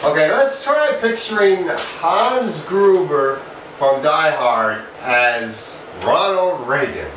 Okay, let's try picturing Hans Gruber from Die Hard as Ronald Reagan.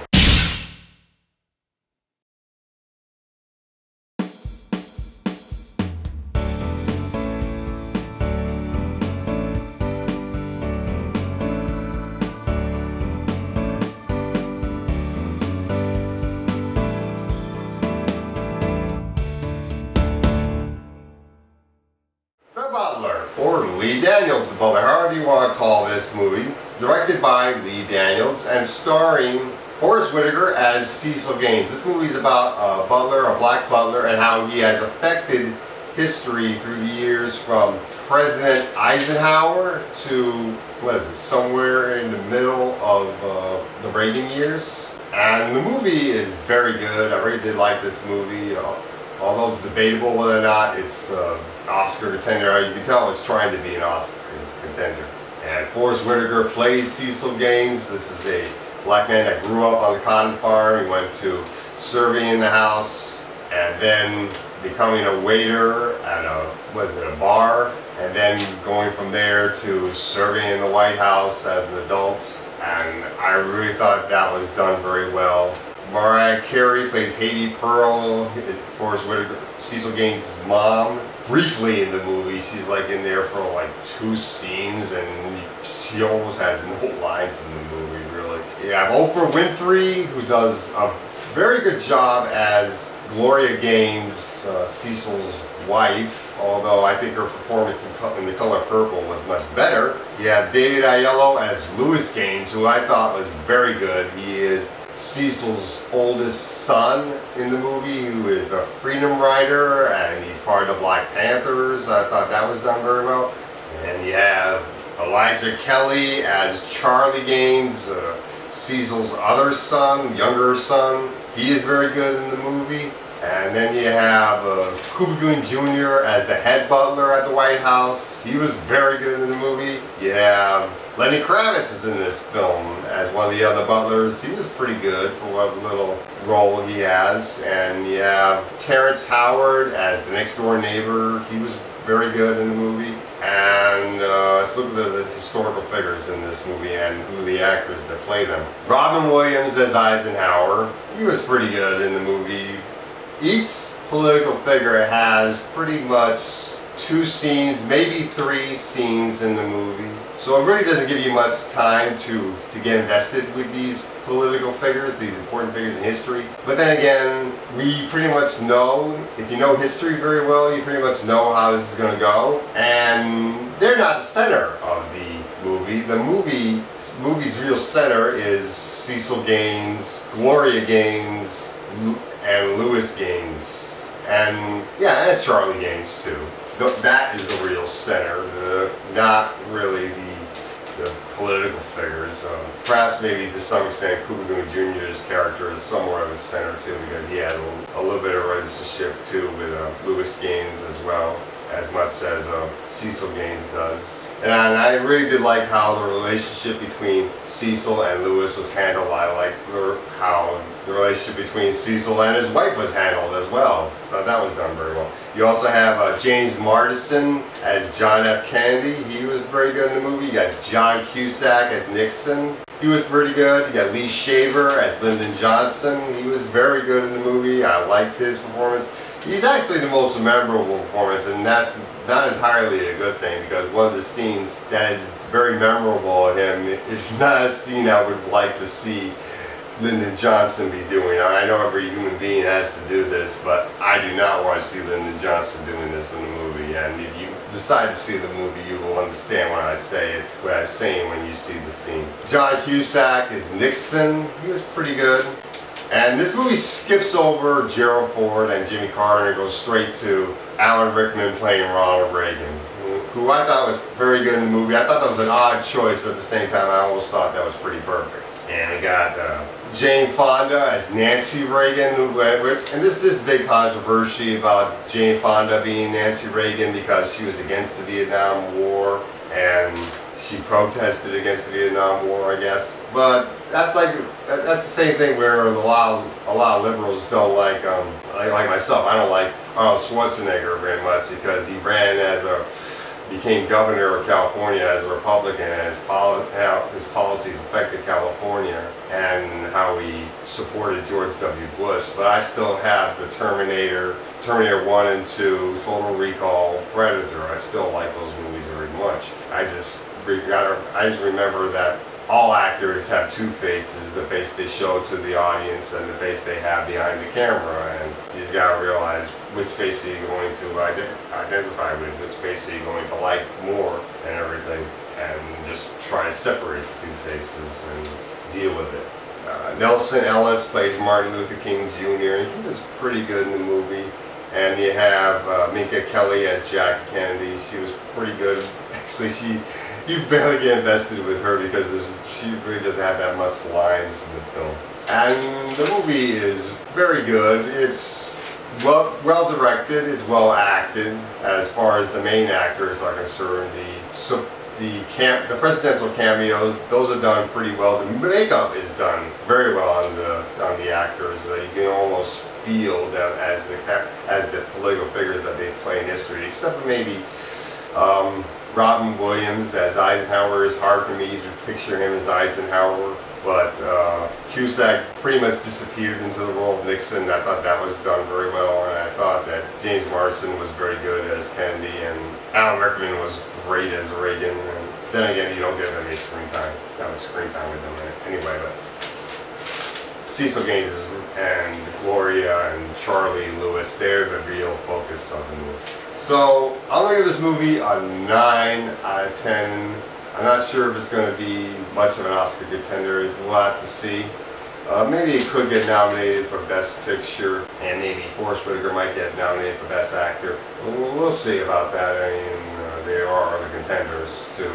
Butler, or Lee Daniels the Butler, however you want to call this movie, directed by Lee Daniels and starring Forrest Whitaker as Cecil Gaines. This movie is about a butler, a black butler, and how he has affected history through the years from President Eisenhower to, what is it, somewhere in the middle of the Reagan years. And the movie is very good. I really did like this movie. Although it's debatable whether or not it's Oscar contender, you can tell it's trying to be an Oscar contender. And Forrest Whitaker plays Cecil Gaines. This is a black man that grew up on the cotton farm. He went to serving in the house and then becoming a waiter at a bar, and then going from there to serving in the White House as an adult. And I really thought that was done very well. Mariah Carey plays Haiti Pearl, Forrest Whitaker, Cecil Gaines' mom. Briefly in the movie, she's like in there for like 2 scenes, and she almost has no lines in the movie, really. You have Oprah Winfrey, who does a very good job as Gloria Gaines, Cecil's wife, although I think her performance in The Color Purple was much better. You have David Aiello as Louis Gaines, who I thought was very good. He is Cecil's oldest son in the movie, who is a freedom rider, and he's part of the Black Panthers. I thought that was done very well. And you have Elijah Kelly as Charlie Gaines, Cecil's other son, younger son. He is very good in the movie. And then you have Cuba Gooding Jr. as the head butler at the White House. He was very good in the movie. You have Lenny Kravitz is in this film as one of the other butlers. He was pretty good for what little role he has. And you have Terrence Howard as the next door neighbor. He was very good in the movie. And let's look at the historical figures in this movie and who the actors that play them. Robin Williams as Eisenhower. He was pretty good in the movie. Each political figure has pretty much 2 scenes, maybe 3 scenes in the movie. So it really doesn't give you much time to get invested with these political figures, these important figures in history. But then again, we pretty much know, if you know history very well, you pretty much know how this is going to go. And they're not the center of the movie. The movie's real center is Cecil Gaines, Gloria Gaines, and Louis Gaines, and yeah, and Charlie Gaines too. That is the real center, not really the political figures. Perhaps maybe to some extent Cuba Gooding Jr.'s character is somewhere of a center too, because he had a little bit of relationship too with Louis Gaines as well, as much as Cecil Gaines does. And I really did like how the relationship between Cecil and Louis was handled. I liked how the relationship between Cecil and his wife was handled as well. I thought that was done very well. You also have James Marsden as John F. Kennedy. He was very good in the movie. You got John Cusack as Nixon. He was pretty good. You got Lee Shaver as Lyndon Johnson. He was very good in the movie. I liked his performance. He's actually the most memorable performance, and that's not entirely a good thing, because one of the scenes that is very memorable of him is not a scene I would like to see Lyndon Johnson be doing. I know every human being has to do this, but I do not want to see Lyndon Johnson doing this in the movie. And if you decide to see the movie, you will understand when I say it, what I'm saying when you see the scene. John Cusack is Nixon. He was pretty good. And this movie skips over Gerald Ford and Jimmy Carter and goes straight to Alan Rickman playing Ronald Reagan, who I thought was very good in the movie. I thought that was an odd choice, but at the same time I almost thought that was pretty perfect. And we got Jane Fonda as Nancy Reagan, and this big controversy about Jane Fonda being Nancy Reagan because she was against the Vietnam War and she protested against the Vietnam War, I guess. But that's the same thing where a lot of liberals don't like myself. I don't like Arnold Schwarzenegger very much because he ran as a became governor of California as a Republican, and how his policies affected California and how he supported George W. Bush. But I still have the Terminator 1 and 2, Total Recall, Predator. I still like those movies very much. I just remember that all actors have two faces, the face they show to the audience and the face they have behind the camera, and you just gotta realize which face are you going to identify with, which face are you going to like more and everything, and just try to separate the two faces and deal with it. Nelson Ellis plays Martin Luther King Jr. and he was pretty good in the movie. And you have Minka Kelly as Jackie Kennedy. She was pretty good. Actually, you barely get invested with her because she really doesn't have that much lines in the film. And the movie is very good. It's well directed. It's well acted. As far as the main actors are concerned, the presidential cameos, those are done pretty well. The makeup is done very well on the actors. You can almost feel them as the political figures that they play in history, except for maybe Robin Williams as Eisenhower. Is hard for me to picture him as Eisenhower, but Cusack pretty much disappeared into the role of Nixon. I thought that was done very well, and I thought that James Marsden was very good as Kennedy, and Alan Rickman was great as Reagan. And then again, you don't get any screen time with them anyway. But Cecil Gaines and Gloria and Charlie Lewis, they're the real focus of the movie. So I'm going to give this movie a 9 out of 10. I'm not sure if it's going to be much of an Oscar contender. We'll have to see. Maybe it could get nominated for Best Picture, and maybe Forest Whitaker might get nominated for Best Actor. We'll see about that. I mean, there are other contenders too,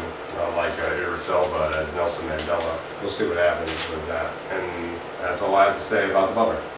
like Idris Elba as Nelson Mandela. We'll see what happens with that. And that's all I have to say about The Butler.